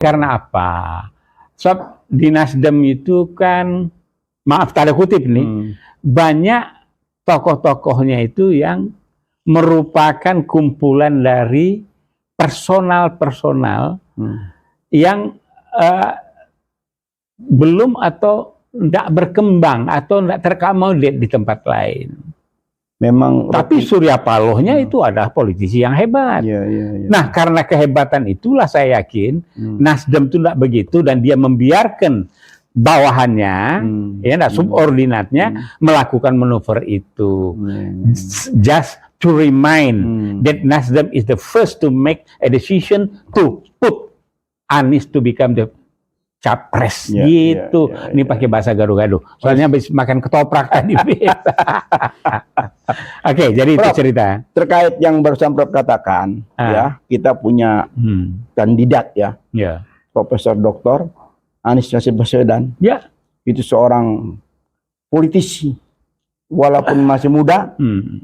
Karena apa? Sebab di Nasdem itu kan, maaf tanda kutip nih, banyak tokoh-tokohnya itu yang merupakan kumpulan dari personal-personal yang belum atau tidak berkembang atau tidak terakomodir di tempat lain. Memang. Tapi Surya Palohnya itu adalah politisi yang hebat. Nah, karena kehebatan itulah saya yakin Nasdem itu tidak begitu dan dia membiarkan bawahannya, subordinatnya melakukan manuver itu. Just to remind that Nasdem is the first to make a decision to put Anies to become the capres gitu. Ini pakai bahasa gaduh-gaduh. Soalnya habis makan ketoprak tadi. Oke, jadi Prof, itu cerita. Terkait yang barusan Prof katakan, ya, kita punya kandidat ya. Profesor Dr. Anies Baswedan. Itu seorang politisi. Walaupun masih muda,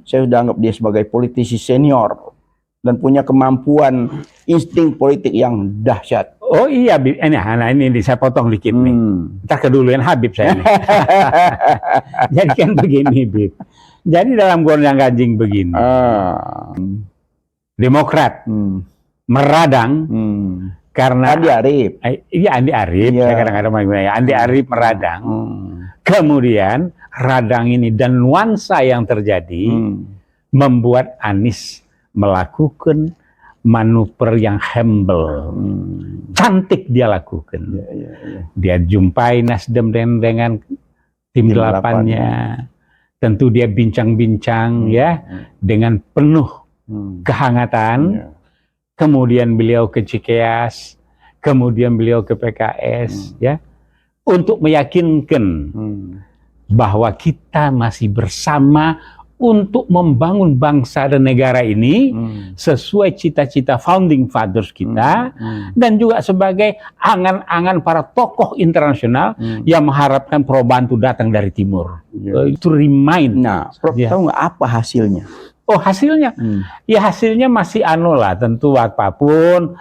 saya sudah anggap dia sebagai politisi senior dan punya kemampuan insting politik yang dahsyat. Oh iya, Bib. Ini saya potong dikit nih. Ntar keduluan Habib saya nih. Jadi kan begini, Bib. Jadi dalam gonjang-ganjing begini, Demokrat meradang karena Andi Arief. Iya, Andi Arief. Saya kadang-kadang Andi Arief meradang. Kemudian radang ini dan nuansa yang terjadi membuat Anies melakukan manuver yang humble, cantik dia lakukan. Dia jumpai Nasdem dengan tim 8-nya. Tentu dia bincang-bincang dengan penuh kehangatan. Kemudian beliau ke Cikeas, kemudian beliau ke PKS, untuk meyakinkan bahwa kita masih bersama untuk membangun bangsa dan negara ini sesuai cita-cita founding fathers kita dan juga sebagai angan-angan para tokoh internasional yang mengharapkan perubahan itu datang dari timur. Itu remind. Nah, Prof, tahu nggak apa hasilnya? Oh, hasilnya? Ya hasilnya masih lah, tentu apapun,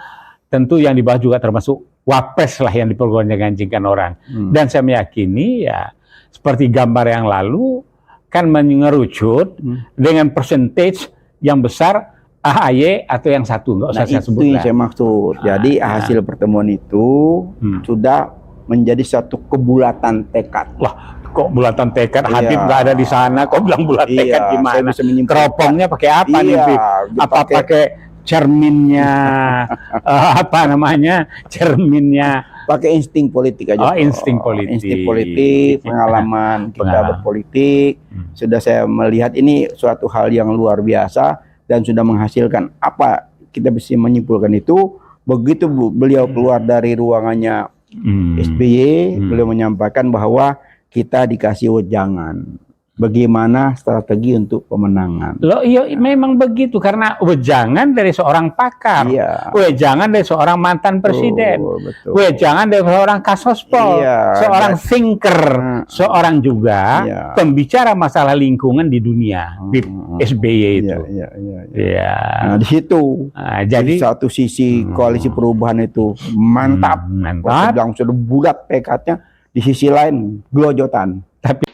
tentu yang dibahas juga termasuk wapres lah yang dipergoncang-gancingkan orang. Dan saya meyakini ya seperti gambar yang lalu kan mengerucut dengan percentage yang besar AHY atau yang satu, nggak usah saya sebut. Itu yang saya maksud. Jadi hasil pertemuan itu sudah menjadi satu kebulatan tekad. Wah, kok bulatan tekad? Habib nggak ada di sana, kok bilang bulat tekad gimana? Teropongnya pakai apa nih, Bib? Apa pakai cerminnya, cerminnya? Pakai insting politik aja. Oh, insting politik. Insting politik, pengalaman kita berpolitik. Sudah saya melihat ini suatu hal yang luar biasa dan sudah menghasilkan. Apa kita bisa menyimpulkan itu? Begitu beliau keluar dari ruangannya SBY, beliau menyampaikan bahwa kita dikasih wejangan. Bagaimana strategi untuk pemenangan? Loh, iya memang begitu karena wejangan dari seorang pakar, wejangan dari seorang mantan presiden, wejangan dari seorang kasospol, seorang thinker, seorang juga pembicara masalah lingkungan di dunia, SBY itu. Nah, di situ, jadi satu sisi koalisi perubahan itu mantap, sedang sudah bulat tekadnya, di sisi lain gelojotan. Tapi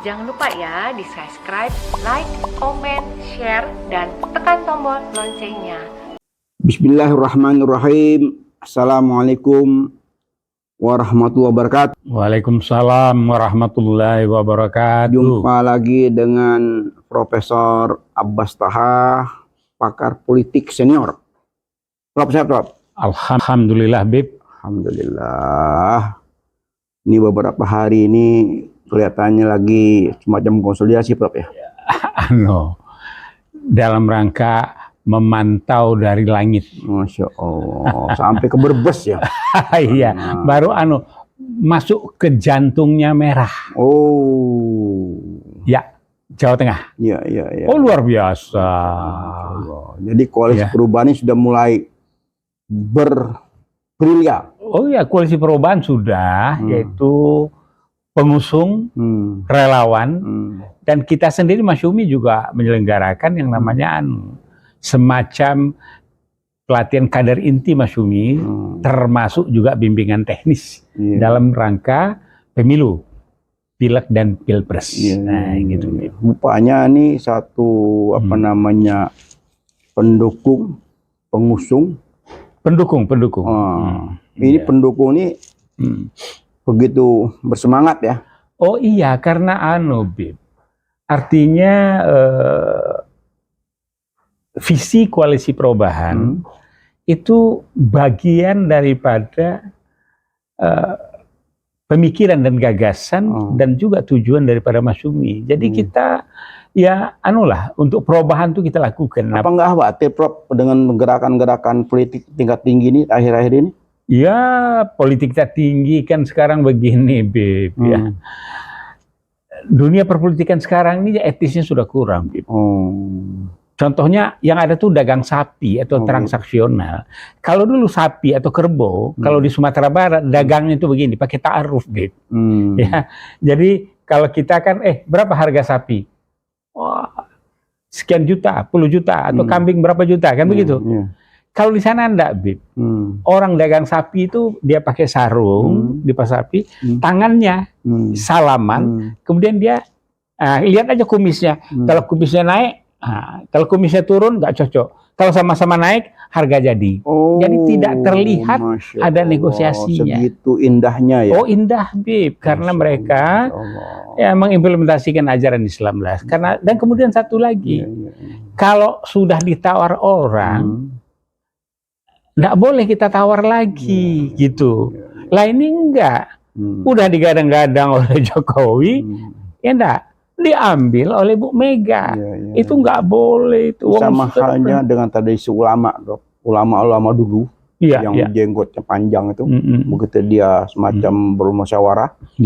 jangan lupa ya di subscribe, like, comment, share, dan tekan tombol loncengnya. Bismillahirrahmanirrahim. Assalamualaikum warahmatullahi wabarakatuh. Waalaikumsalam warahmatullahi wabarakatuh. Jumpa lagi dengan Profesor Abbas Taha, pakar politik senior. Prof, sehat, Prof? Alhamdulillah, Bib. Alhamdulillah. Ini beberapa hari ini kelihatannya lagi semacam konsolidasi, Prof, ya? Dalam rangka memantau dari langit. Masya Allah, sampai ke Brebes ya? Iya, baru masuk ke jantungnya merah. Oh. Ya, Jawa Tengah. Iya. Oh, luar biasa. Jadi koalisi perubahan ini sudah mulai bergerilya. Oh ya, koalisi perubahan sudah, yaitu pengusung, relawan, dan kita sendiri Masyumi juga menyelenggarakan yang namanya semacam pelatihan kader inti Masyumi, termasuk juga bimbingan teknis dalam rangka pemilu, pileg dan pilpres. Nah, gitu. Rupanya nih satu namanya pendukung, pengusung, pendukung. Ini pendukung ini begitu bersemangat ya. Oh iya, karena Bib. Artinya visi koalisi perubahan itu bagian daripada pemikiran dan gagasan dan juga tujuan daripada Masyumi. Jadi kita ya untuk perubahan itu kita lakukan. Apa enggak khawatir Prof dengan gerakan-gerakan politik tingkat tinggi ini akhir-akhir ini? Ya, politik tinggi kan sekarang begini, Bib. Ya. Dunia perpolitikan sekarang ini etisnya sudah kurang, Bib. Contohnya yang ada tuh dagang sapi atau transaksional. Kalau dulu sapi atau kerbau, kalau di Sumatera Barat dagangnya itu begini, pakai ta'aruf, Bib. Ya. Jadi kalau kita kan, berapa harga sapi? Wah, sekian juta, puluh juta, atau kambing berapa juta, kan begitu? Kalau di sana enggak, Bib. Orang dagang sapi itu dia pakai sarung di pasar sapi, tangannya salaman, kemudian dia lihat aja kumisnya. Kalau kumisnya naik, kalau kumisnya turun nggak cocok. Kalau sama-sama naik, harga jadi. Jadi tidak terlihat ada negosiasinya. Segitu indahnya ya. Oh indah, Bib, karena mereka ya mengimplementasikan ajaran Islam lah. Dan kemudian satu lagi, kalau sudah ditawar orang, nggak boleh kita tawar lagi, gitu. Lah ini enggak, udah digadang-gadang oleh Jokowi, ya enggak, diambil oleh Bu Mega. Itu nggak boleh. Itu sama halnya dengan tradisi ulama, ulama dulu yang jenggotnya panjang itu, begitu dia semacam bermusyawarah,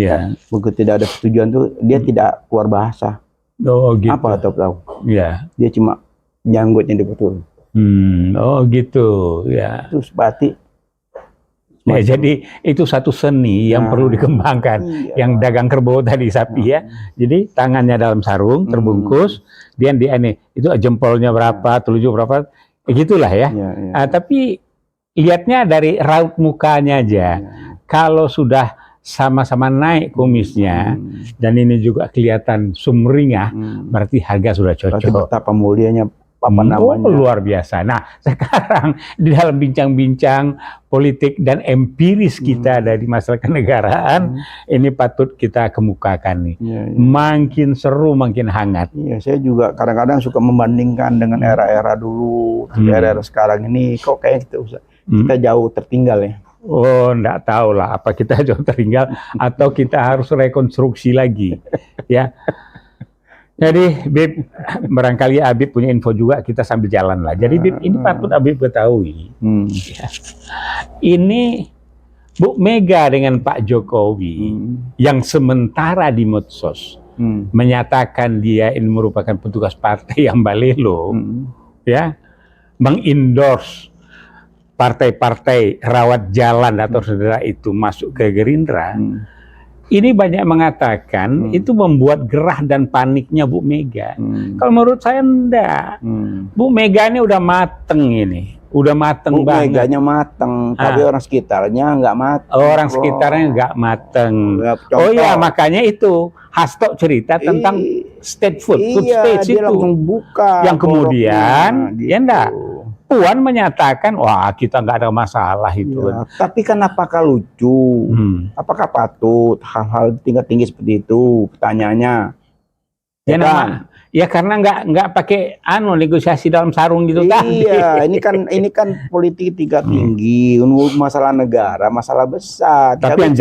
begitu tidak ada setujuan tuh dia tidak keluar bahasa. Oh gitu. Apa tahu? Dia cuma jenggotnya dibetul. Oh gitu, ya. Terus batik. Ya, jadi itu satu seni yang perlu dikembangkan. Yang dagang kerbau tadi sapi ya. Jadi tangannya dalam sarung terbungkus, dia itu jempolnya berapa, telunjuk berapa, gitulah ya. Tapi lihatnya dari raut mukanya aja. Kalau sudah sama-sama naik kumisnya dan ini juga kelihatan sumringah, berarti harga sudah cocok. Berarti betapa mulianya luar biasa. Nah, sekarang di dalam bincang-bincang politik dan empiris kita dari masalah kenegaraan, ini patut kita kemukakan nih. Makin seru, makin hangat. Saya juga kadang-kadang suka membandingkan dengan era-era dulu, era-era sekarang ini, kok kayak kita jauh tertinggal ya. Oh, enggak tahu lah, apa kita jauh tertinggal atau kita harus rekonstruksi lagi, ya. Jadi, Bib, barangkali Habib punya info juga, kita sambil jalan lah. Jadi, Bib, ini patut Habib ketahui. Ya. Ini Bu Mega dengan Pak Jokowi yang sementara di medsos menyatakan dia ini merupakan petugas partai yang balelo, ya, mengendorse partai-partai rawat jalan atau saudara itu masuk ke Gerindra. Ini banyak mengatakan itu membuat gerah dan paniknya Bu Mega. Kalau menurut saya enggak. Bu Mega ini udah mateng ini. Udah mateng banget. Bu Meganya mateng, tapi orang sekitarnya enggak mateng. Orang sekitarnya enggak mateng. Oh iya, makanya itu Hasto cerita tentang state food stage dia itu. Langsung buka. Yang kemudian, gitu. ya enggak. Puan menyatakan, wah kita nggak ada masalah itu. Tapi kan apakah lucu? Apakah patut hal-hal tingkat tinggi seperti itu? Pertanyaannya. Ya karena nggak pakai negosiasi dalam sarung gitu kan. Iya, ini kan politik tingkat tinggi, masalah negara, masalah besar. Tapi yang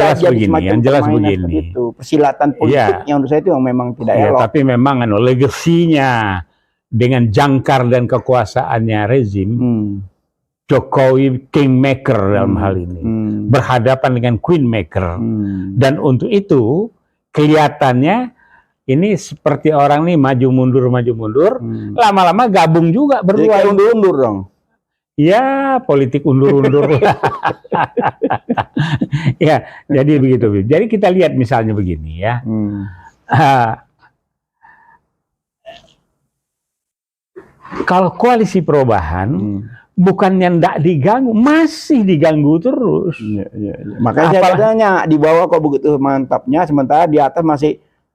jelas begini, itu persilatan politik yang menurut saya itu yang memang tidak elok. Tapi memang legasinya dengan jangkar dan kekuasaannya rezim, Jokowi kingmaker dalam hal ini, berhadapan dengan queenmaker, dan untuk itu kelihatannya ini seperti orang nih maju mundur, lama-lama gabung juga berdua. Undur dong. Ya, politik undur-undur. Ya, jadi begitu. Jadi kita lihat misalnya begini ya. Kalau koalisi perubahan, bukannya ndak diganggu, masih diganggu terus. Makanya saya katanya di bawah kok begitu mantapnya, sementara di atas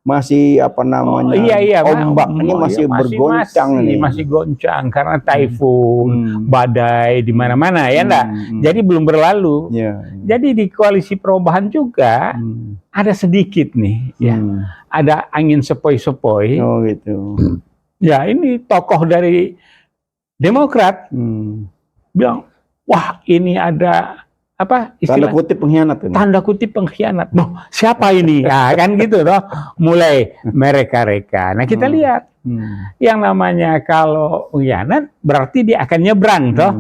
masih apa namanya, ombak ini masih bergoncang nih. Masih goncang karena taifun, badai di mana-mana ya enggak. Jadi belum berlalu. Jadi di koalisi perubahan juga ada sedikit nih ya. Ada angin sepoi-sepoi. Oh gitu. Ya, ini tokoh dari Demokrat bilang, wah ini ada apa istilah? Tanda kutip pengkhianat ini. Tanda kutip pengkhianat. Loh, siapa ini? Nah, kan gitu toh. Mulai mereka-reka. Nah, kita lihat yang namanya kalau pengkhianat berarti dia akan nyebrang toh.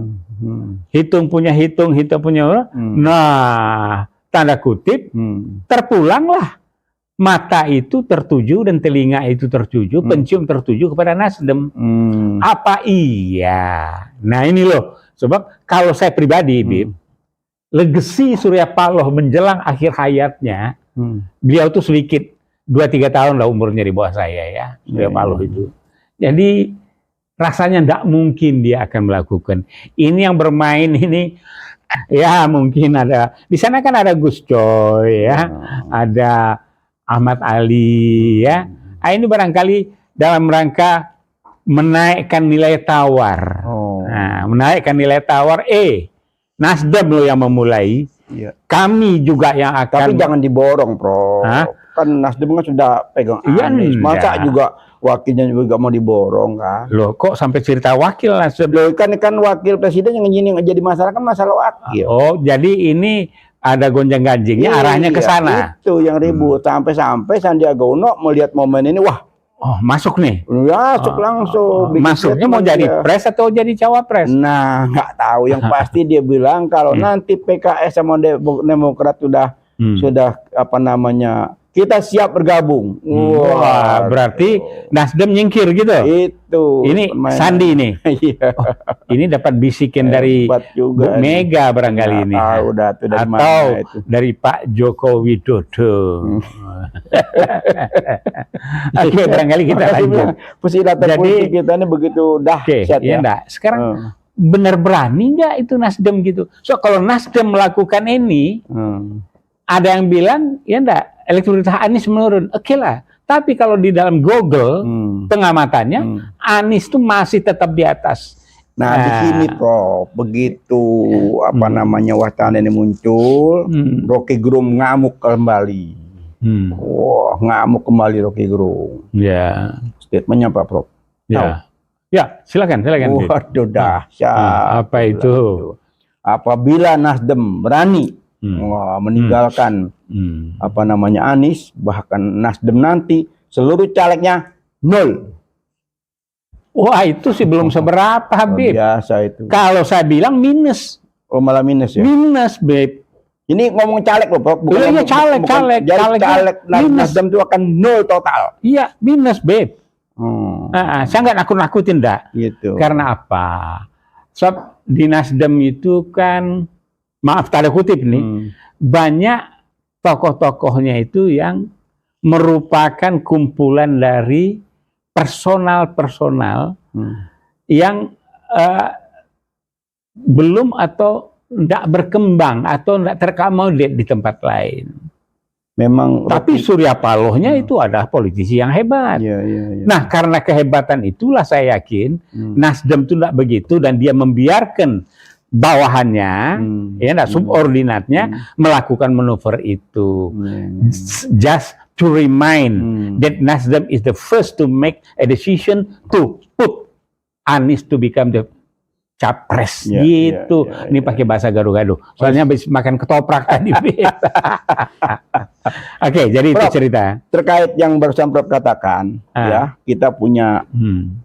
Hitung punya hitung punya. Nah, tanda kutip terpulanglah. Mata itu tertuju dan telinga itu tertuju, pencium tertuju kepada Nasdem. Apa iya? Nah ini loh, sebab kalau saya pribadi, Bib, legasi Surya Paloh menjelang akhir hayatnya, beliau tuh sedikit 2-3 tahun lah umurnya di bawah saya ya, Surya Paloh itu. Jadi rasanya tidak mungkin dia akan melakukan. Ini yang bermain ini, ya mungkin ada. Di sana kan ada Gus Coy ya, ada Ahmad Ali ya. Ini barangkali dalam rangka menaikkan nilai tawar. Nah, menaikkan nilai tawar. Nasdem loh yang memulai. Kami juga yang akan. Tapi jangan diborong, Prof. Kan Nasdem kan sudah pegang Anies. Masa juga wakilnya juga mau diborong kan? Loh, kok sampai cerita wakil Nasdem? Loh, kan wakil presiden yang ini jadi masalah kan masalah wakil. Oh, jadi ini ada gonjang-ganjingnya arahnya ke sana. Itu yang ribut sampai Sandiaga Uno melihat momen ini, wah, masuk nih. Masuk langsung. Masuknya mau jadi pres atau jadi cawapres? Nah, nggak tahu. Yang pasti dia bilang kalau nanti PKS sama Demokrat sudah apa namanya, kita siap bergabung. Wah, berarti Nasdem nyingkir gitu. Itu. Ini Sandi nih. Ini dapat bisikan dari Bu Mega barangkali ini. Atau dari Pak Joko Widodo. Oke, barangkali kita lanjut. Persilatan politik kita ini begitu dahsyat ya. Sekarang benar berani nggak itu Nasdem gitu? So kalau Nasdem melakukan ini, ada yang bilang ya enggak, elektabilitas Anies menurun. Oke lah. Tapi kalau di dalam Google pengamatannya Anies itu masih tetap di atas. Nah, di sini Prof, begitu apa namanya wacana ini muncul, Rocky Gerung ngamuk kembali. Wah, ngamuk kembali Rocky Gerung. Ya. Statementnya Pak Prof. Ya. Ya, silakan. Waduh, dahsyat. Apa itu? Apabila Nasdem berani meninggalkan apa namanya Anies, bahkan Nasdem nanti seluruh calegnya 0. Wah, itu sih belum seberapa, Habib. Biasa itu. Kalau saya bilang minus. Oh, malah minus ya? Minus, Beb. Ini ngomong caleg loh, Prof. Bukan caleg. Caleg Nasdem itu akan 0 total. Iya, minus, Beb. Saya nggak nakut-nakutin, dah. Gitu. Karena apa? Sebab di Nasdem itu kan, maaf tanda kutip nih, banyak tokoh-tokohnya itu yang merupakan kumpulan dari personal yang belum atau tidak berkembang atau tidak terakomodir di tempat lain. Memang. Tapi Surya Palohnya itu adalah politisi yang hebat. Nah, karena kehebatan itulah saya yakin Nasdem itu tidak begitu dan dia membiarkan bawahannya, subordinatnya melakukan manuver itu. Just to remind that Nasdem is the first to make a decision to put Anies to become the capres gitu. Ini pakai bahasa gaduh-gaduh. Soalnya habis makan ketoprak tadi. Oke, jadi Prof, itu cerita. Terkait yang barusan Prof katakan, ya, kita punya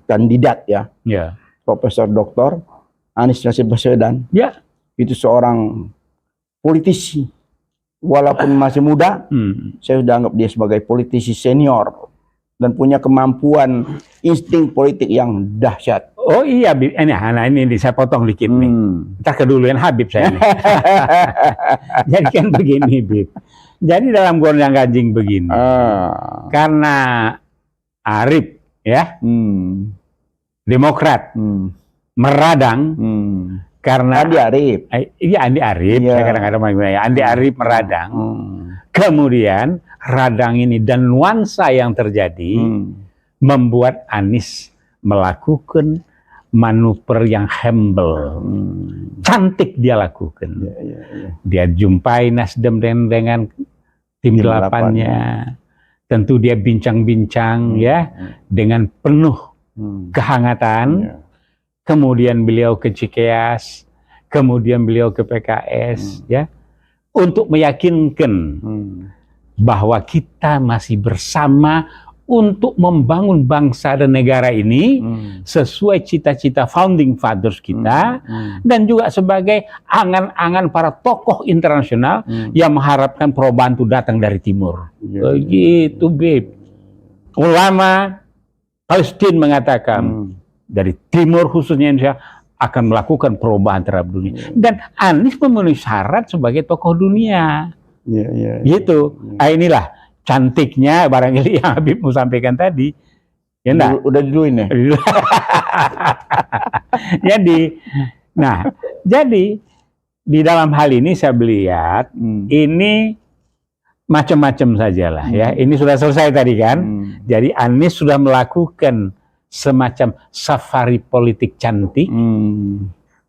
kandidat ya. Profesor Dr. Anies Rashid Baswedan. Ya. Itu seorang politisi. Walaupun masih muda, saya sudah anggap dia sebagai politisi senior dan punya kemampuan insting politik yang dahsyat. Oh iya, ini saya potong dikit nih. Ntar keduluan Habib saya nih. Jadi kan begini, Bib. Jadi dalam gonjang-ganjing begini, karena Arif ya, Demokrat meradang karena Andi Arif. Iya Andi Arif, saya kadang-kadang manggilnya Andi Arif meradang. Kemudian radang ini dan nuansa yang terjadi membuat Anies melakukan manuver yang humble, cantik dia lakukan. Dia jumpai Nasdem dengan tim 8-nya, tentu dia bincang-bincang ya dengan penuh kehangatan. Kemudian beliau ke Cikeas, kemudian beliau ke PKS, ya, untuk meyakinkan bahwa kita masih bersama untuk membangun bangsa dan negara ini sesuai cita-cita founding fathers kita, dan juga sebagai angan-angan para tokoh internasional yang mengharapkan perubahan itu datang dari timur. Begitu, Bib. Ulama Palestina mengatakan dari timur khususnya Indonesia akan melakukan perubahan terhadap dunia. Dan Anies memenuhi syarat sebagai tokoh dunia. Gitu. Nah, inilah cantiknya barangkali yang Habib mau sampaikan tadi. Ya enggak? Udah duluin ya? Jadi di dalam hal ini saya melihat ini macam-macam sajalah ya. Ini sudah selesai tadi kan. Jadi Anies sudah melakukan semacam safari politik cantik,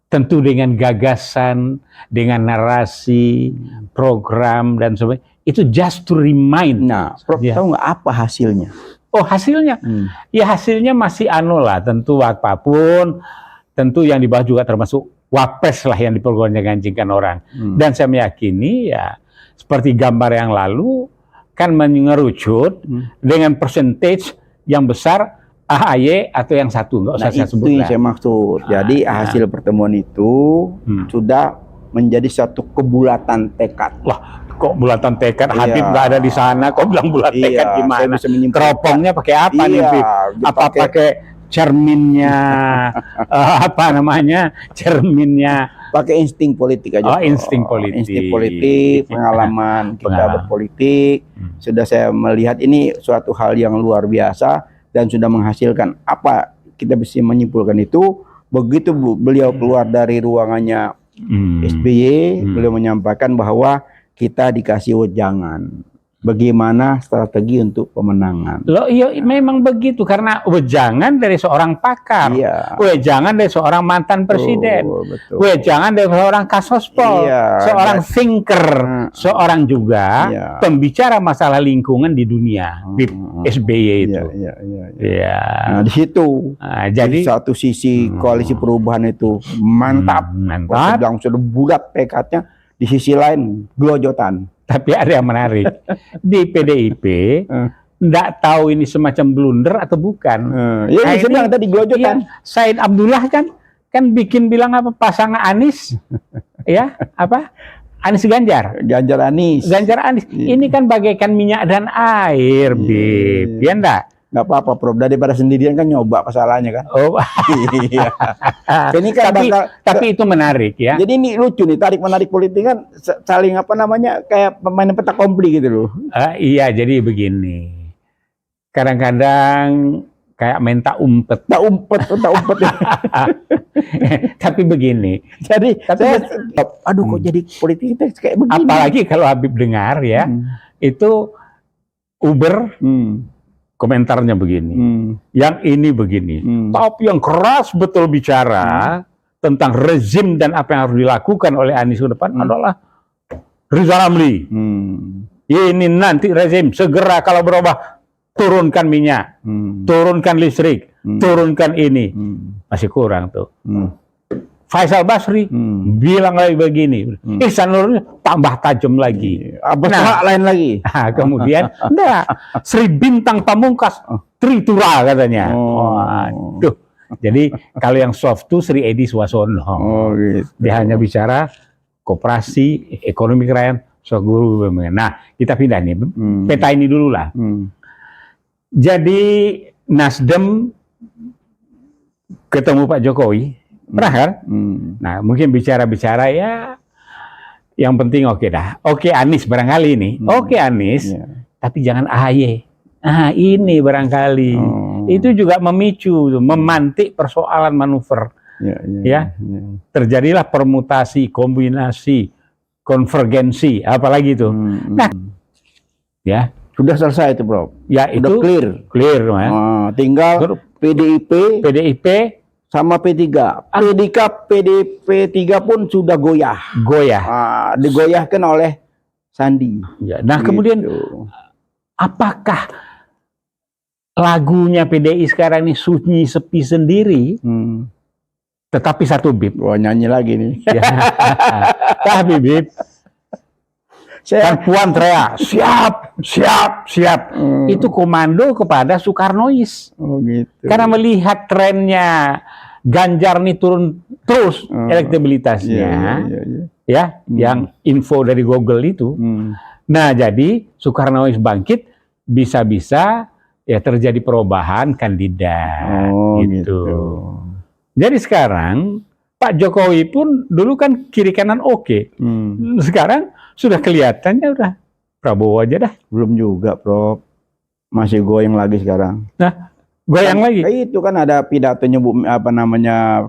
tentu dengan gagasan, dengan narasi, program dan sebagainya. Itu just to remind. Nah, Prof, tahu nggak apa hasilnya? Oh, hasilnya? Ya hasilnya masih lah, tentu apapun, tentu yang dibahas juga termasuk wapres lah yang dipergoncang-gancingkan orang. Dan saya meyakini ya seperti gambar yang lalu kan mengerucut dengan percentage yang besar AHY atau yang satu, nggak usah saya sebut. Itu yang saya maksud. Jadi hasil pertemuan itu sudah menjadi satu kebulatan tekad. Wah, kok bulatan tekad? Habib nggak ada di sana, kok bilang bulat tekad gimana? Teropongnya pakai apa nih, Habib? Apa pakai cerminnya? Apa namanya? Cerminnya? Pakai insting politik aja. Oh, insting politik. Insting politik, pengalaman kita berpolitik. Sudah saya melihat ini suatu hal yang luar biasa. Dan sudah menghasilkan apa kita bisa menyimpulkan itu begitu beliau keluar dari ruangannya SBY, beliau menyampaikan bahwa kita dikasih wejangan bagaimana strategi untuk pemenangan. Loh, iya memang begitu karena wejangan dari seorang pakar, wejangan dari seorang mantan presiden, wejangan dari seorang kasospol, seorang thinker, seorang juga pembicara masalah lingkungan di dunia, SBY itu. Nah, di situ, jadi satu sisi koalisi perubahan itu mantap, sedang sudah bulat tekadnya, di sisi lain gelojotan. Tapi ada yang menarik, di PDIP nggak tahu ini semacam blunder atau bukan. Ya, ini bilang tadi gelojotan. Said Abdullah kan bikin bilang apa pasangan Anies, ya apa Anies Ganjar Anies. Ini kan bagaikan minyak dan air, Bib, ya enggak? Nggak apa-apa, Prof. Daripada sendirian kan nyoba masalahnya kan. Oh, iya. Ini kan tapi itu menarik ya. Jadi ini lucu nih, tarik menarik politik kan saling apa namanya kayak pemain petak kompli gitu loh. Iya, jadi begini. Kadang-kadang kayak main tak umpet. Tapi begini. Jadi aduh kok jadi politik kita kayak begini. Apalagi kalau Habib dengar ya, itu Uber komentarnya begini, yang ini begini, tapi yang keras betul bicara tentang rezim dan apa yang harus dilakukan oleh Anies ke depan adalah Rizal Ramli. Ini nanti rezim segera kalau berubah turunkan minyak, turunkan listrik, turunkan ini, masih kurang tuh. Faisal Basri bilang lagi begini, Ihsan Nurul tambah tajam lagi. Lain lagi. Kemudian, Sri Bintang Pamungkas Tritura katanya. Waduh. Jadi kalau yang soft tuh Sri Edi Suwasono. Gitu. Dia hanya bicara koperasi, ekonomi kerakyatan, Soguru. Nah, kita pindah nih. Peta ini dulu lah. Jadi Nasdem ketemu Pak Jokowi, pernah kan? Nah, mungkin bicara-bicara ya, yang penting oke dah. Oke Anies barangkali ini, oke Anies, tapi jangan AHY. Nah, ini barangkali itu juga memicu, memantik persoalan manuver. Terjadilah permutasi, kombinasi, konvergensi, apalagi itu. Nah, ya sudah selesai itu, Bro. Ya sudah itu clear, ya. Tinggal PDIP sama P3. PDIP 3 pun sudah goyah. Digoyahkan oleh Sandi. Ya, nah, kemudian apakah lagunya PDI sekarang ini sunyi sepi sendiri, tetapi satu bib? Wah, nyanyi lagi nih. Tapi bib, kan Puan teriak, siap. Itu komando kepada Soekarnois. Gitu. Karena melihat trennya Ganjar nih turun terus elektabilitasnya, yang info dari Google itu. Nah, jadi Soekarnois bangkit, bisa-bisa ya terjadi perubahan kandidat gitu. Jadi sekarang Pak Jokowi pun dulu kan kiri kanan oke. Sekarang sudah kelihatannya udah Prabowo aja dah. Belum juga, Prof. Masih goyang lagi sekarang. Nah, goyang lagi. Itu kan ada pidatonya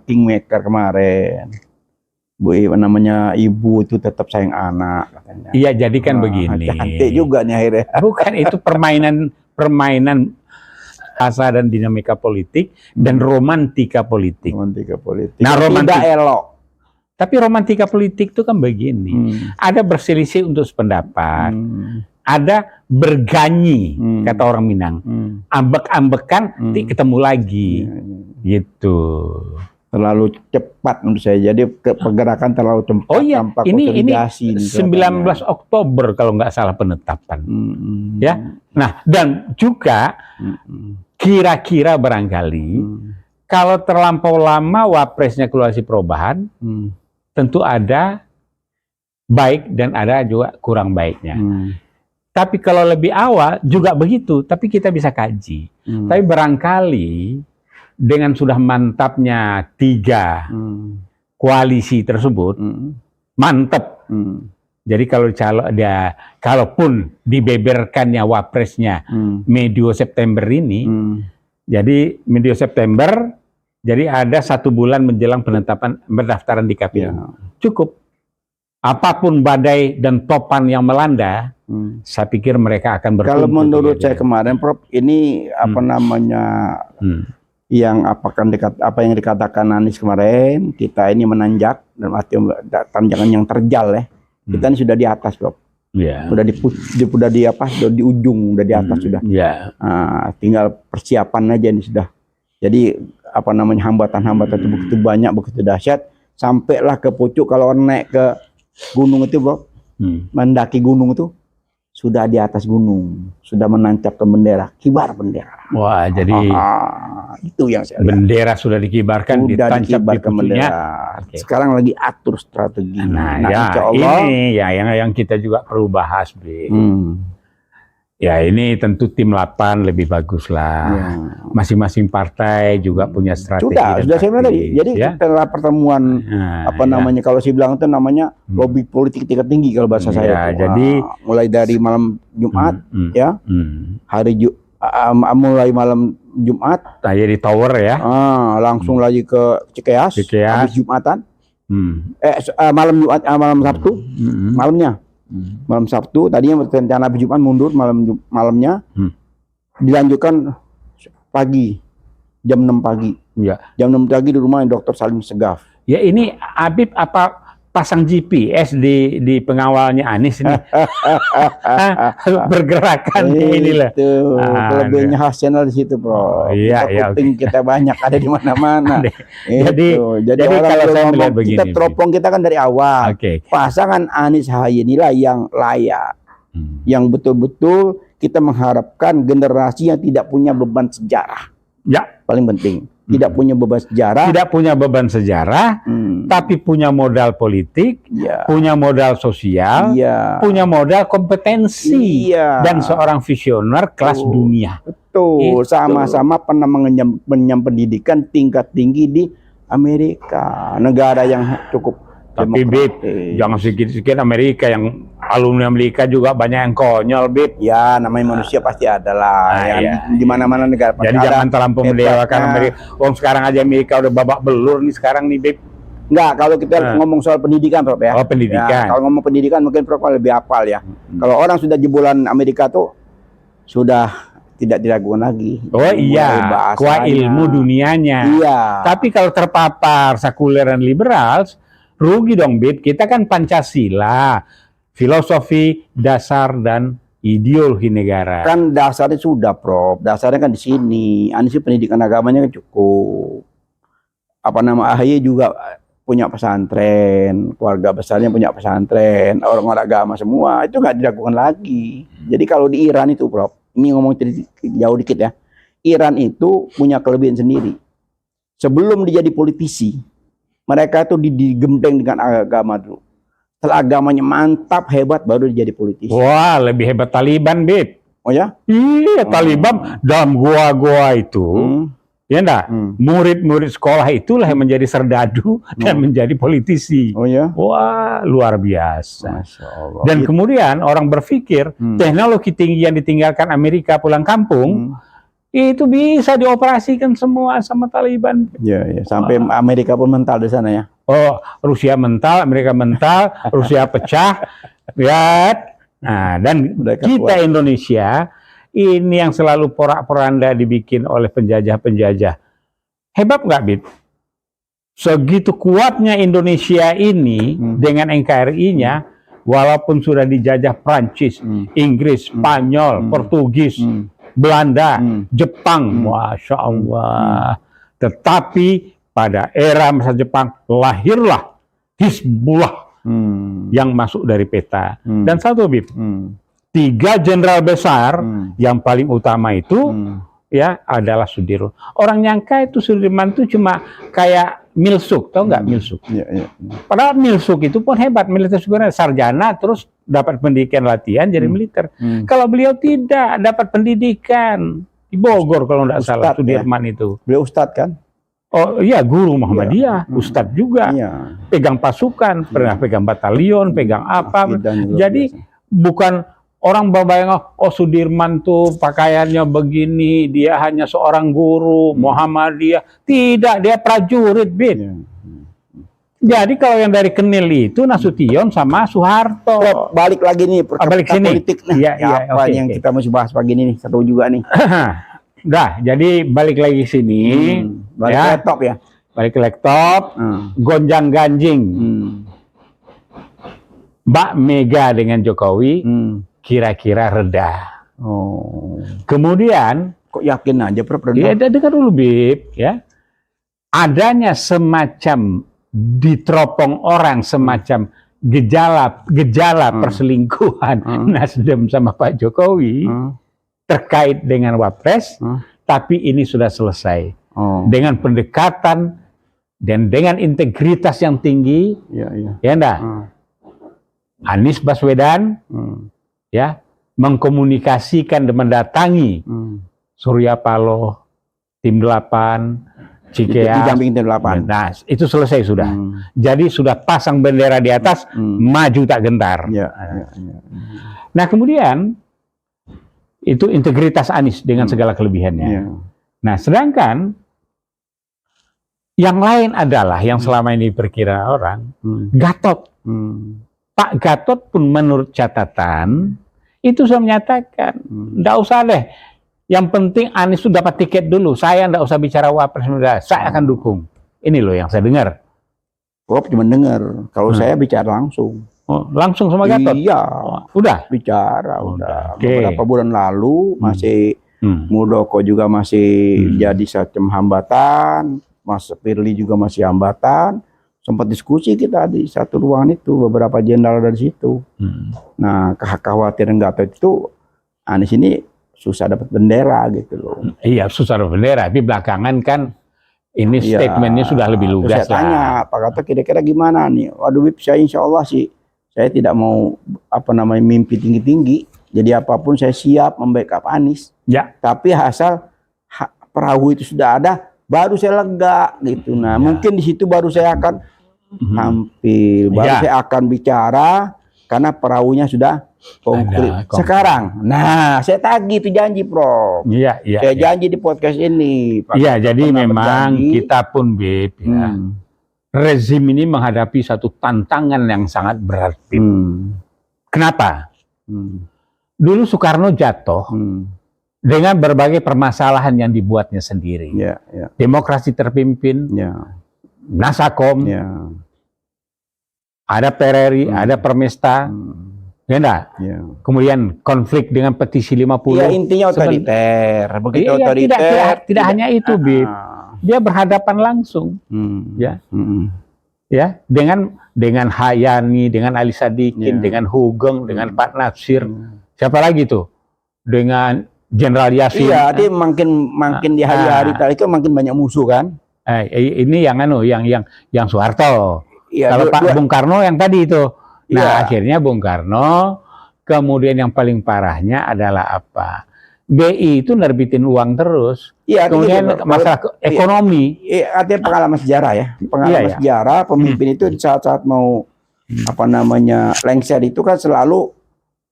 Kingmaker kemarin. Ibu itu tetap sayang anak katanya. Iya, jadi kan begini. Cantik juga nih akhirnya. Bukan, itu permainan asa dan dinamika politik dan romantika politik. Nah, tidak elok. Tapi romantika politik itu kan begini. Ada berselisih untuk sependapat. Ada berganyi, kata orang Minang. Ambek-ambekan, nanti ketemu lagi. Gitu. Terlalu cepat menurut saya. Jadi pergerakan terlalu cepat. Oh iya, tanpa ini konsolidasi 19 Oktober kalau nggak salah penetapan. Ya. Nah, dan juga kira-kira barangkali kalau terlampau lama wapresnya koalisi perubahan, tentu ada baik dan ada juga kurang baiknya. Tapi kalau lebih awal juga begitu, tapi kita bisa kaji. Tapi barangkali dengan sudah mantapnya 3 koalisi tersebut, mantap. Jadi kalaupun dibeberkannya wapresnya medio September ini, jadi medio September, jadi ada 1 bulan menjelang pendaftaran di KPU. Cukup. Apapun badai dan topan yang melanda, saya pikir mereka akan berkumpul. Kalau menurut saya kemarin, Prof, ini apa yang dikatakan Anies kemarin, kita ini menanjak dan arti tanjakan yang terjal ya. Kita ini sudah di atas, Prof. Sudah di ujung, udah di atas sudah. Tinggal persiapan aja ini sudah. Jadi hambatan-hambatan itu begitu banyak, begitu dahsyat, sampailah ke pucuk. Kalau naik ke gunung itu, Bro, mendaki gunung itu sudah di atas gunung, sudah menancapkan bendera, kibar bendera. Wah, jadi itu yang saya bendera sudah dikibarkan, ditancap di pucuknya. Sekarang lagi atur strategi. Nah, ya, Allah, ini ya yang kita juga perlu bahas, Bi. Ya, ini tentu tim 8 lebih bagus lah. Masing-masing partai juga punya strategi. Sudah saya bilang tadi. Jadi setelah pertemuan kalau saya bilang itu namanya lobby politik tingkat tinggi kalau bahasa saya. Jadi mulai dari malam Jumat mulai malam Jumat di Tower ya. Langsung lagi ke Cikeas. Habis Jumatan. Malam Jumat, malam Sabtu. Malamnya. Malam Sabtu, tadinya rencana habis Jumat mundur malamnya, dilanjutkan pagi, jam 6 pagi. Jam 6 pagi di rumah Dr. Salim Segaf. Ya, ini Habib apa pasang GPS di pengawalnya Anies ini? Bergerakan inilah. Itu kelebihannya khas channel di situ, Bro. Kita banyak ada di mana-mana. Jadi kalau saya melihat begini, kita teropong kita kan dari awal. Pasangan Anies Ahy inilah yang layak, yang betul-betul kita mengharapkan generasi yang tidak punya beban sejarah. Paling penting. tidak punya beban sejarah, tidak punya beban sejarah, tapi punya modal politik, punya modal sosial, punya modal kompetensi, dan seorang visioner kelas dunia. Betul, sama-sama pernah mengenyam pendidikan tingkat tinggi di Amerika, negara yang cukup tapi Bib, jangan sedikit-sedikit Amerika, yang alumni Amerika juga banyak yang konyol, Bib. Ya, namanya manusia pasti ada lah. Di mana-mana negara pasti jadi ada. Jangan terlampau mendewakan Amerika. Sekarang aja Amerika udah babak belur nih sekarang nih, Bib. Enggak, kalau kita ngomong soal pendidikan, Prof ya. Oh, pendidikan. Kalau ngomong pendidikan mungkin Prof lebih hafal ya. Kalau orang sudah jebolan Amerika tuh sudah tidak diragukan lagi. Oh iya, kuah ilmu dunianya. Iya. Tapi kalau terpapar sekuler dan liberal, rugi dong, Bib. Kita kan Pancasila, filosofi dasar dan ideologi negara. Kan dasarnya sudah, Prof. Dasarnya kan di sini. Anies pendidikan agamanya kan cukup. AHY juga punya pesantren, keluarga besarnya punya pesantren, orang-orang agama semua. Itu nggak diragukan lagi. Jadi kalau di Iran itu, Prof, ini ngomong jauh dikit ya. Iran itu punya kelebihan sendiri. Sebelum dia jadi politisi, mereka tuh digempeng dengan agama dulu. Setelah agamanya mantap, hebat, baru dia jadi politisi. Wah, lebih hebat Taliban, Bib. Oh ya? Iya, Taliban dalam gua-gua itu, ya enggak? Murid-murid sekolah itulah yang menjadi serdadu dan menjadi politisi. Oh ya? Wah, luar biasa. Masya Allah. Dan kemudian orang berpikir, teknologi tinggi yang ditinggalkan Amerika pulang kampung, itu bisa dioperasikan semua sama Taliban. Ya, sampai Amerika pun mental di sana ya. Oh, Rusia mental, Amerika mental, Rusia pecah, lihat. Nah, dan kita Indonesia ini yang selalu porak-poranda dibikin oleh penjajah-penjajah. Hebat nggak, Bib? Segitu kuatnya Indonesia ini dengan NKRI-nya, walaupun sudah dijajah Prancis, Inggris, Spanyol, Portugis, Belanda, Jepang, Masya Allah. Tetapi pada era masa Jepang lahirlah Hizbullah yang masuk dari peta. Dan satu, Bib, 3 jenderal besar yang paling utama itu ya adalah Sudirman. Orang nyangka itu Sudirman itu cuma kayak Milsuk, tahu nggak Milsuk? Padahal Milsuk itu pun hebat, militer sebenarnya, sarjana terus dapat pendidikan latihan jadi militer. Kalau beliau tidak dapat pendidikan di Bogor kalau nggak salah, Sudirman itu. Beliau ustadz kan? Oh iya, guru Muhammadiyah, ustadz juga, pegang pasukan, pernah pegang batalion, pegang apa. Jadi bukan orang berbayang, oh Sudirman tuh pakaiannya begini, dia hanya seorang guru Muhammadiyah. Tidak, dia prajurit, Bin. Jadi kalau yang dari Kenil itu Nasution sama Soeharto. Balik lagi nih, balik sini. Politik. Apa yang kita mesti bahas pagi ini nih, seru juga nih. Udah, jadi balik lagi sini. Balik ke laptop ya. Balik ke laptop, gonjang ganjing. Mbak Mega dengan Jokowi kira-kira reda. Kemudian, kok yakin aja Prof? Ya, dengar dulu, Bib, ya. Adanya semacam diteropong orang, semacam gejala perselingkuhan Nasdem sama Pak Jokowi terkait dengan Wapres, tapi ini sudah selesai. Dengan pendekatan dan dengan integritas yang tinggi, ya enggak? Anies Baswedan ya mengkomunikasikan dan mendatangi Surya Paloh, tim 8, Cikeas, didampingi tim 8. Nah, itu selesai sudah. Jadi sudah pasang bendera di atas, maju tak gentar. Nah, kemudian itu integritas Anies dengan segala kelebihannya. Nah, sedangkan yang lain adalah yang selama ini perkiraan orang, Gatot. Pak Gatot pun menurut catatan itu sudah menyatakan, enggak usah deh. Yang penting Anies itu dapat tiket dulu. Saya enggak usah bicara Wapres, saya akan dukung. Ini loh yang saya dengar. Prof cuma dengar. Kalau saya bicara langsung. Oh, langsung sama Gatot? Iya. Udah? Bicara, udah. Okay. Beberapa bulan lalu masih Muldoko juga masih jadi semacam hambatan. Mas Firly juga masih hambatan. Sempat diskusi kita di satu ruangan itu, beberapa jenderal dari situ. Nah, kekhawatiran Gatot itu, Anies ini susah dapat bendera gitu loh. Iya, susah dapat bendera. Tapi belakangan kan Ini Iya, statementnya sudah lebih terus lugas saya tanya, lah. Pak Gatot kira-kira gimana nih? Waduh, Bib, saya insya Allah sih, saya tidak mau mimpi tinggi-tinggi. Jadi apapun saya siap membackup Anies. Ya, Tapi asal perahu itu sudah ada, baru saya lega gitu. Nah, mungkin di situ baru saya akan tampil, baru Ya. saya akan bicara karena perahunya sudah konkret. Ada Sekarang, nah saya tagih itu janji, Prof. iya, iya. Saya Iya, janji di podcast ini. Pak Iya, Gatot jadi pernah memang berjanji. kita pun Bib, ya, rezim ini menghadapi satu tantangan yang sangat berat. Bib. Kenapa? Dulu Soekarno jatuh dengan berbagai permasalahan yang dibuatnya sendiri. Ya, ya, Demokrasi terpimpin, ya, Nasakom, ya. ada PRRI, ada Permesta, ya enggak? Ya. Kemudian konflik dengan petisi 50. Ya, intinya otoriter. Begitu Iya, otoriter. tidak hanya itu, Bib. Dia berhadapan langsung, ya, ya, dengan Hayani, dengan Ali Sadikin, dengan Hugeng, dengan Pak Natsir, siapa lagi tuh? Dengan Jenderal Yasin. Iya, dia makin di hari-hari tadi itu makin banyak musuh kan. Ini yang Soeharto. Iya, Kalau Pak Bung Karno yang tadi itu. Nah, Iya. akhirnya Bung Karno, kemudian yang paling parahnya adalah apa? BI itu nerbitin uang terus. Iya, Kemudian gitu, masalah ekonomi. artinya pengalaman sejarah ya. Pengalaman Iya. sejarah pemimpin itu saat-saat mau lengser itu kan selalu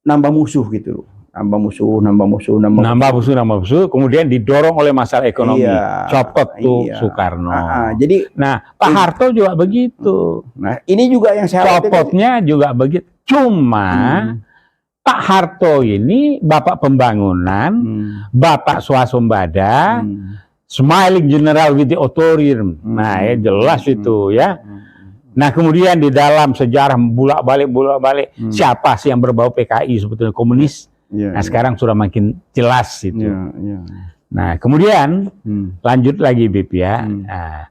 nambah musuh gitu. Nambah musuh. Kemudian didorong oleh masalah ekonomi. Iya. Copot tuh Iya. Soekarno. Jadi Pak Harto juga begitu. nah, ini juga yang saya khawatirkan. Copotnya juga begitu. Cuma Pak Harto ini bapak pembangunan, bapak swasembada, smiling general with the authority. Nah, ya jelas itu ya. Nah, kemudian di dalam sejarah bolak-balik siapa sih yang berbau PKI sebetulnya komunis? Iya, Nah, sekarang sudah makin jelas itu. iya. Nah, kemudian lanjut lagi Bib ya. Nah,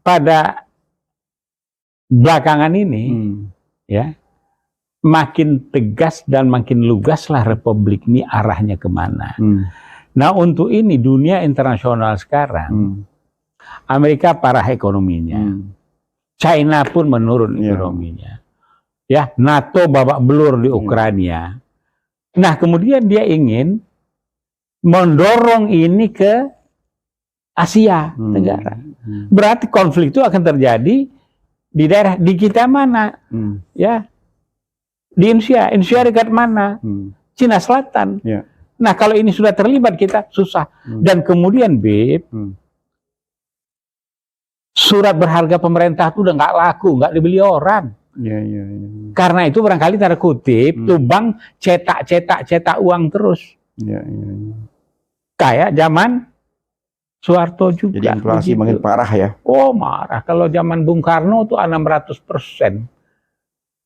pada belakangan ini ya makin tegas dan makin lugaslah Republik ini arahnya kemana. Nah, untuk ini dunia internasional sekarang, Amerika parah ekonominya, China pun menurun ekonominya, ya NATO babak belur di Ukraina. Nah, kemudian dia ingin mendorong ini ke Asia Tenggara. Berarti konflik itu akan terjadi di daerah di kita mana, ya? Di Indonesia dekat mana? Cina Selatan. Ya. Nah, kalau ini sudah terlibat kita susah. Dan kemudian Bib, surat berharga pemerintah itu udah nggak laku, nggak dibeli orang. Iya. Karena itu barangkali tanda kutip tuh bank cetak uang terus. Iya. Kayak zaman Soeharto juga. Jadi inflasi makin parah ya. Oh, marah. Kalau zaman Bung Karno tuh 600%.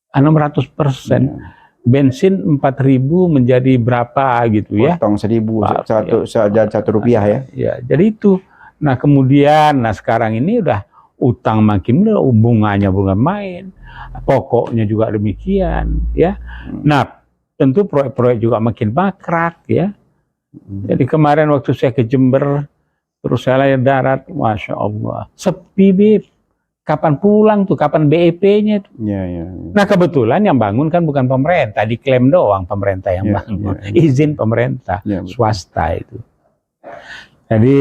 600%. Bensin 4.000 menjadi berapa gitu ya. Potong 1.000 rupiah ya. Ya, jadi itu. Nah, kemudian sekarang ini udah utang makin bunganya bunga main. Pokoknya juga demikian ya. Nah, tentu proyek-proyek juga makin mangkrak ya. Jadi kemarin waktu saya ke Jember terus saya lihat darat, Masya Allah, sepi Bib. Kapan pulang tuh? Kapan BEP-nya tuh? Iya. Nah, kebetulan yang bangun kan bukan pemerintah, diklaim doang pemerintah yang bangun. Izin pemerintah, swasta itu. Jadi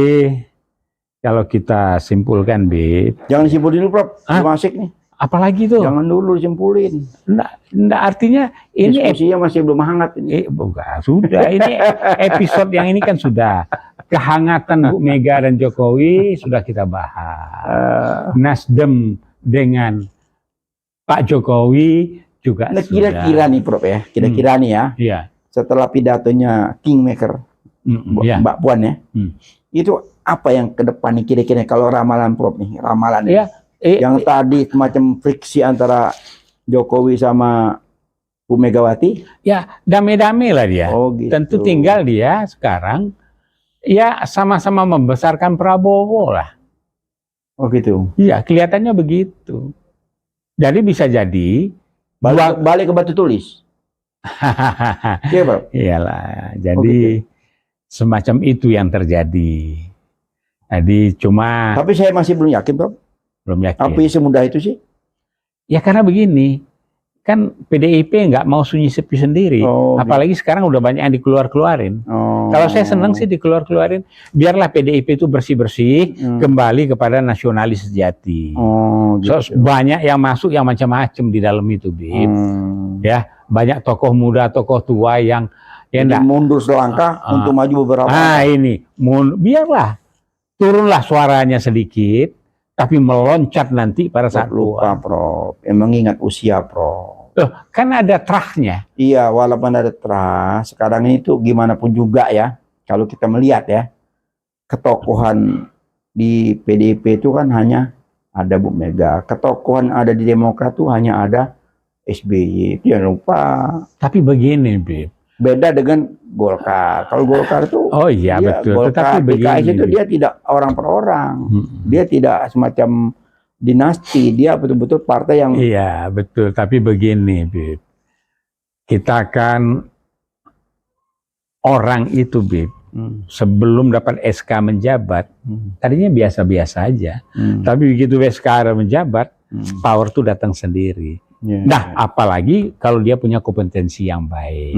kalau kita simpulkan, Bib. Jangan simpulin dulu, Prof. Masik nih. Apalagi tuh? Jangan dulu disimpulin. Nggak, artinya ini diskusinya masih belum hangat ini. Bukan, sudah. Ini episode yang ini kan sudah. Kehangatan Bu Mega dan Jokowi sudah kita bahas. Nasdem dengan Pak Jokowi juga Nah, sudah. kira-kira nih, Prof ya. Kira-kira nih ya. Iya. Setelah pidatonya Kingmaker, Mbak Puan ya. Itu apa yang ke depan nih kira-kira kalau ramalan Prof nih, ramalan Iya. Yang tadi semacam friksi antara Jokowi sama Bu Megawati? Ya, damai-damai lah dia. Oh, gitu. Tentu tinggal dia sekarang ya sama-sama membesarkan Prabowo lah. Oh gitu. Iya, kelihatannya begitu. Jadi bisa jadi balik ke batu tulis. Iya, Bro. Iyalah. Jadi semacam itu yang terjadi. Jadi cuma Tapi saya masih belum yakin, Prof. belum yakin. Apa semudah itu sih? Ya karena begini, kan PDIP nggak mau sunyi sepi sendiri. Oh, Apalagi sekarang udah banyak yang dikeluar-keluarin. Oh. Kalau saya senang sih dikeluar-keluarin. Biarlah PDIP itu bersih-bersih, kembali kepada nasionalis sejati. Oh, gitu. So, banyak yang masuk yang macam-macam di dalam itu, Bib. Ya, banyak tokoh muda, tokoh tua yang Jadi mundur selangkah untuk maju beberapa. ini, biarlah turunlah suaranya sedikit, tapi meloncat nanti pada saat lupa, Prof. Emang ingat usia, Prof. Kan ada trahnya. Iya, walaupun ada trah, sekarang ini tuh gimana pun juga ya, kalau kita melihat ya, ketokohan di PDIP itu kan hanya ada Bu Mega, ketokohan ada di Demokrat tuh hanya ada SBY, itu jangan lupa. Tapi begini, Bib. Beda dengan Golkar. Kalau Golkar itu, oh iya betul. Golkar, Tetapi PKS itu dia tidak orang per orang, dia tidak semacam dinasti, dia betul-betul partai yang. Iya betul. Tapi begini, Bib. Kita kan orang itu, Bib, sebelum dapat SK menjabat, tadinya biasa-biasa aja. Tapi begitu SK menjabat, power itu datang sendiri. Nah, apalagi kalau dia punya kompetensi yang baik.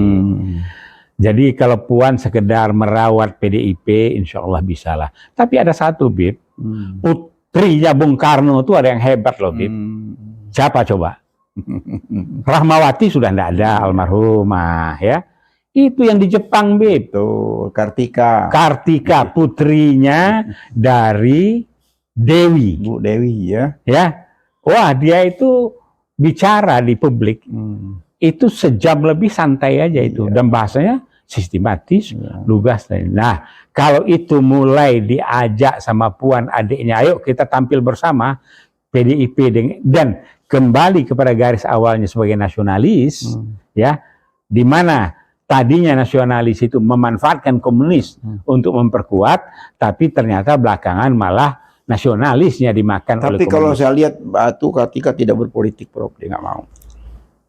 Jadi kalau Puan sekedar merawat PDIP, insya Allah bisa lah. Tapi ada satu, Bib, putrinya Bung Karno itu ada yang hebat loh, Bib. Siapa coba? Rahmawati sudah tidak ada, almarhumah ya. Itu yang di Jepang, Bib. Tuh, Kartika. Kartika, putrinya dari Dewi. Bu Dewi ya. Ya. Wah, dia itu bicara di publik. Itu sejam lebih santai aja itu. Dan bahasanya sistematis, lugas. Nah, kalau itu mulai diajak sama Puan adiknya, ayo kita tampil bersama PDIP dan kembali kepada garis awalnya sebagai nasionalis, ya, di mana tadinya nasionalis itu memanfaatkan komunis untuk memperkuat, tapi ternyata belakangan malah nasionalisnya dimakan oleh komunis. Tapi kalau saya lihat Batu Kartika tidak berpolitik, Prof, dia nggak mau.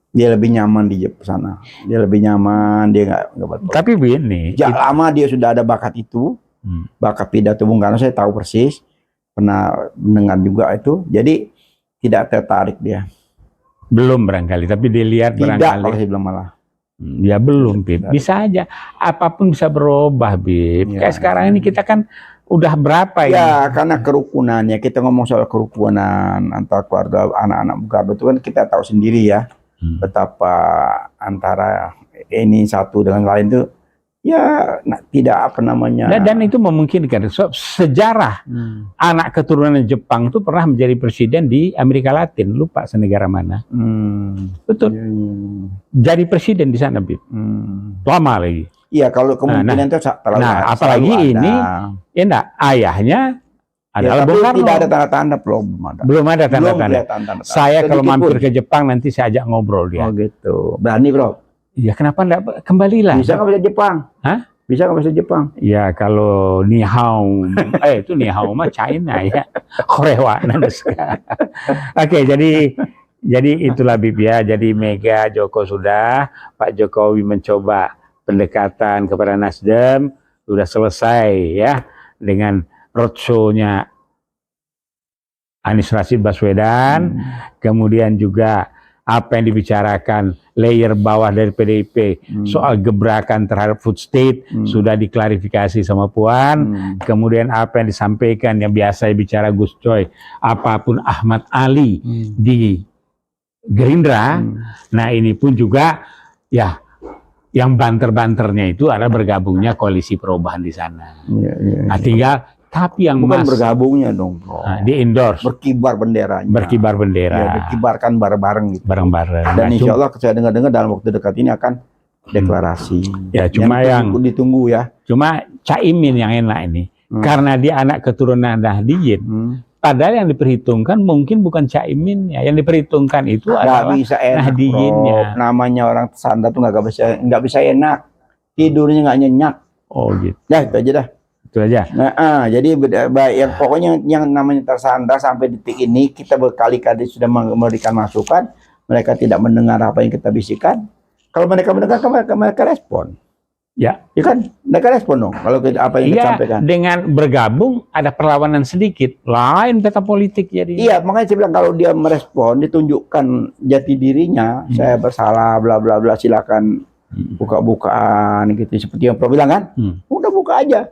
Dia lebih nyaman di sana. Dia lebih nyaman, dia nggak berpolitik. Tapi begini, lama dia sudah ada bakat itu, bakat pidato Bung Karno saya tahu persis, pernah mendengar juga itu. Jadi tidak tertarik dia. Belum barangkali, tapi dilihat tidak, barangkali. Kalau saya bilang malah. Ya belum, Bib. Bisa aja. Apapun bisa berubah, Bib. Kayak sekarang ini kita kan udah berapa ya? Ya, karena kerukunannya. Kita ngomong soal kerukunan antar keluarga anak-anak Bung Karno itu kan kita tahu sendiri ya. Betapa antara ini satu dengan lain itu ya tidak apa namanya. Dan itu memungkinkan. Sejarah anak keturunan Jepang itu pernah menjadi presiden di Amerika Latin. Lupa senegara mana. Betul. Jadi presiden di sana, Bib. Lama lagi. Iya, kalau kemungkinan itu terlalu apalagi ini ya enggak, ayahnya adalah Bung Karno. Tidak ada tanda-tanda, belum ada tanda-tanda. Saya kalau mampir ke Jepang nanti saya ajak ngobrol dia. Oh gitu. Berani, Bro? Ya kenapa enggak, kembalilah. Bisa nggak bahasa Jepang? Hah? Bisa nggak bahasa Jepang? Ya kalau ni hao, itu ni hao mah China ya. Korea Oke, jadi itulah, Bib ya. Jadi Mega, Joko sudah, Pak Jokowi mencoba pendekatan kepada Nasdem, sudah selesai ya dengan roadshow-nya Anies Rashid Baswedan, kemudian juga apa yang dibicarakan layer bawah dari PDIP soal gebrakan terhadap food state sudah diklarifikasi sama Puan, kemudian apa yang disampaikan yang biasa bicara Gus Coy, apapun Ahmad Ali di Gerindra, nah ini pun juga ya yang banter-banternya itu ada bergabungnya koalisi perubahan di sana. Nah tinggal, tapi yang bukan bergabungnya dong, Bro. Nah, di endorse. Berkibar benderanya. Berkibar bendera. Ya, dikibarkan bareng-bareng gitu. Bareng-bareng. Dan insya Allah saya dengar-dengar dalam waktu dekat ini akan deklarasi. Ya cuma yang ditunggu ya. Cuma Caimin yang enak ini. Karena dia anak keturunan Nahdliyin. Padahal yang diperhitungkan mungkin bukan Caimin ya, yang diperhitungkan itu adalah Nahdliyinnya. Namanya orang tersandar tuh nggak bisa enak, tidurnya nggak nyenyak. Oh gitu. Ya itu aja dah. Itu aja. Nah, jadi yang pokoknya yang namanya tersandar sampai detik ini kita berkali-kali sudah memberikan masukan, mereka tidak mendengar apa yang kita bisikan. Kalau mereka mendengar, mereka respon. Ya. Ya kan? Mereka respon dong kalau apa yang kita Iya, sampaikan. dengan bergabung ada perlawanan sedikit, lain peta politik jadi. Iya, makanya saya bilang kalau dia merespon, ditunjukkan jati dirinya, saya bersalah, bla bla bla, silakan buka-bukaan gitu. Seperti yang Prof bilang kan, udah buka aja.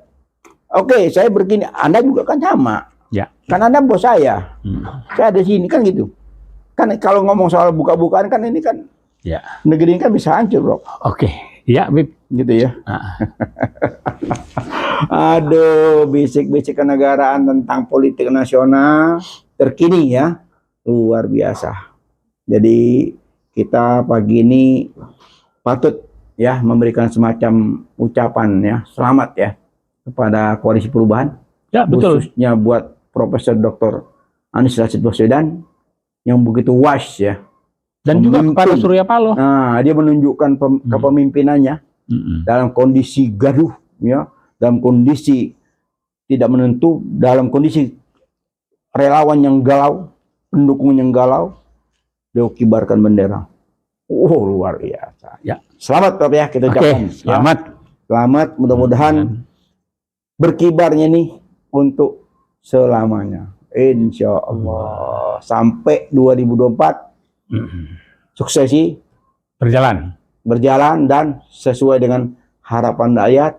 Oke, saya begini, Anda juga kan sama. Ya. Kan Anda bos saya. Saya ada sini kan gitu. Kan kalau ngomong soal buka-bukaan kan ini kan Ya. negeri ini kan bisa hancur, Bro. Oke. Ya, Bib. Gitu ya. Aduh, bisik-bisik kenegaraan tentang politik nasional terkini ya. Luar biasa. Jadi kita pagi ini patut ya memberikan semacam ucapan ya, selamat ya kepada Koalisi Perubahan. Ya, betul. Khususnya buat Profesor Dr. Anies Rashid Baswedan yang begitu wise ya. Dan juga kepada Surya Paloh. Nah, dia menunjukkan kepemimpinannya dalam kondisi gaduh, ya, dalam kondisi tidak menentu, dalam kondisi relawan yang galau, pendukung yang galau, dia kibarkan bendera. Luar biasa. Ya. Selamat Prof ya kita ucapkan. Selamat. Ya. Selamat, mudah-mudahan berkibarnya nih untuk selamanya. Insya Allah sampai 2024 suksesi berjalan dan sesuai dengan harapan rakyat,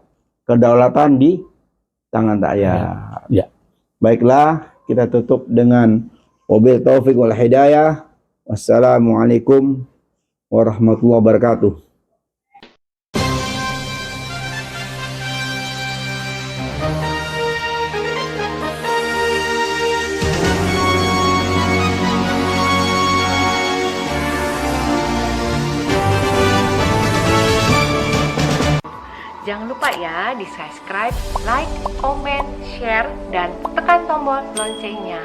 kedaulatan di tangan rakyat. Ya. Baiklah, kita tutup dengan wabil taufik wal hidayah. Wassalamualaikum warahmatullahi wabarakatuh. Jangan lupa ya di subscribe, like, comment, share, dan tekan tombol loncengnya.